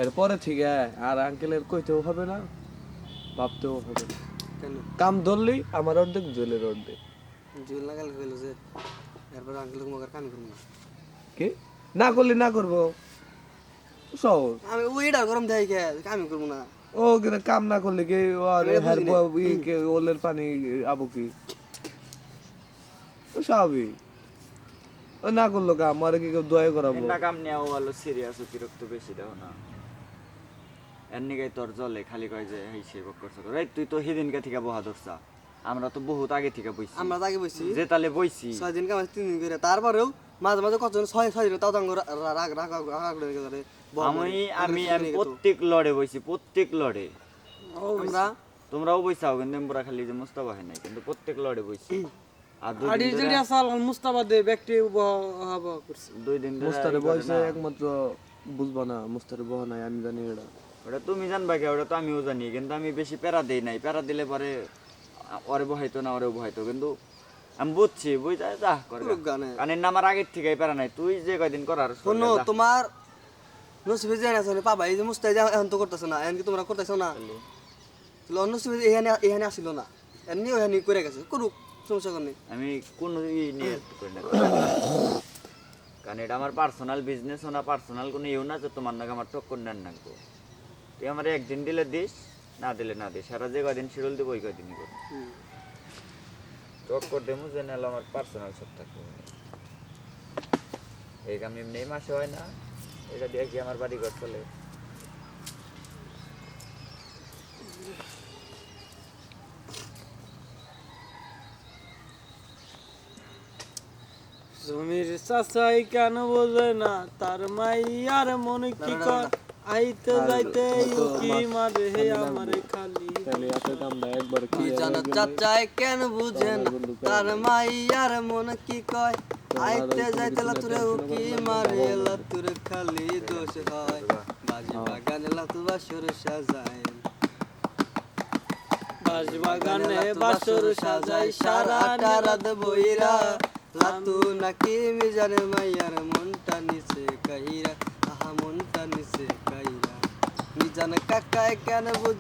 এরপরে ঠিক আর আঙ্কেলের কইতেও হবে না, ভাবতেও হবে না। কেন কাম ধরলেই আমার অর্ধেক জেলের অর্ধেক। জুয়েল না গেলে হইলো যে এরপর আঙ্কেল মগার কামি করবো না। কি না করলে না করবো, সহজ। আমি ওইটা গরম দেয় কে কামি করবো না। ও কিন্তু কাম না করলে কি আমি এটা বুঝি না। ওলের পানি আবু কি ও স্বাভাবিক। ও না করলো কাম আর কি কেউ দয়া করাবো? না কাম নেওয়া ভালো সিরিয়াস অতিরিক্ত বেশি দাও না। এর নিগাই তোর জলে খালি কয় যে এই সে বক করছ করে তুই তো সেদিনকে থেকে বহা ধরছা, আমরা তো বহুত আগে থেকে বইছি, আমরা তো আগে বসছি যে তালে বইছি 6 দিন কামাই 3 দিন করে, তারপরেও মাঝে মাঝে কতজন 6 দিন তাও তাঙ্গ রাগ রাগ রাগ করে গেছে। আমি প্রত্যেক লড়ে বইছি, প্রত্যেক লড়ে। আমরা তোমরাও বইছাও কিন্তু আমরা খালি যে মুস্তাফা হয় নাই, কিন্তু প্রত্যেক লড়ে বইছি। আর দুই দিন আড়ি যেটা সাল মুস্তাফাদে ব্যক্তি হবা করছে। দুই দিন মুস্তারে বয়সে একমাত্র বুঝবা না, মুস্তারে বহ নাই আমি জানি এটা। ওটা তুমি জানবা কি, ওটা তো আমিও জানি, কিন্তু আমি বেশি প্যারা দেই নাই। প্যারা দিলে পরে ওরে বহাইতো না, ওরেও বহাইতো, কিন্তু আমি বুঝছি বুঝা যা করে গানে কারণ আমার আগের থেকে প্যারা নাই। তুই যে কয়দিন করার শোনো তোমার নসিবে জানা আছে পাবা, এই যে মুস্তাই এখন তো করতেছ না, এখন কি তোমরা করতেছ না? তাহলে অন্য নসিবে এখানে এখানে আসিল না, এমনি ওখানে করে গেছে, করুক, সমস্যা নেই। আমি কোন নিয়ে করি না, কারণ এটা আমার পার্সোনাল বিজনেস না, পার্সোনাল কোনো ইউ না যে তোমার নাকি আমার টক্কর নেন নাকবো। তুই আমার একদিন দিলে দিস, না দিলে না দিস, সারা যে কয়দিন শিডিউল দেবো ওই কয়দিনই করবো। টক্কর দেবো যে নাহলে আমার পার্সোনাল সব থাকবে। এই কাম এমনি মাসে হয় না, এটা দিয়ে কি আমার বাড়ি ঘর চলে? জমির চাচাই কেন বোঝে না তার মাইয়ার মনে কি কয়, আইতে যাইতে উকি মারে হে আমারে খালি। তাহলে এত কামটা একবার কি জানা চাচাই কেন বুঝে না তার মাইয়ার মন কি কয়, আইতে যাইতে লাতুরে উকি মারে লাতুরে খালি দোষ হয়, বাজি বাগানে লাতু বাসর সাজায়, বাস বাগানে বাসর সাজাই সারা রাত বইরা লাতু নাকি মিজানে মাইয়ার মনটা নিচে কাইরা, আহা মনটা নিচে কাইরা, মিজান কাকায় কেন বুঝে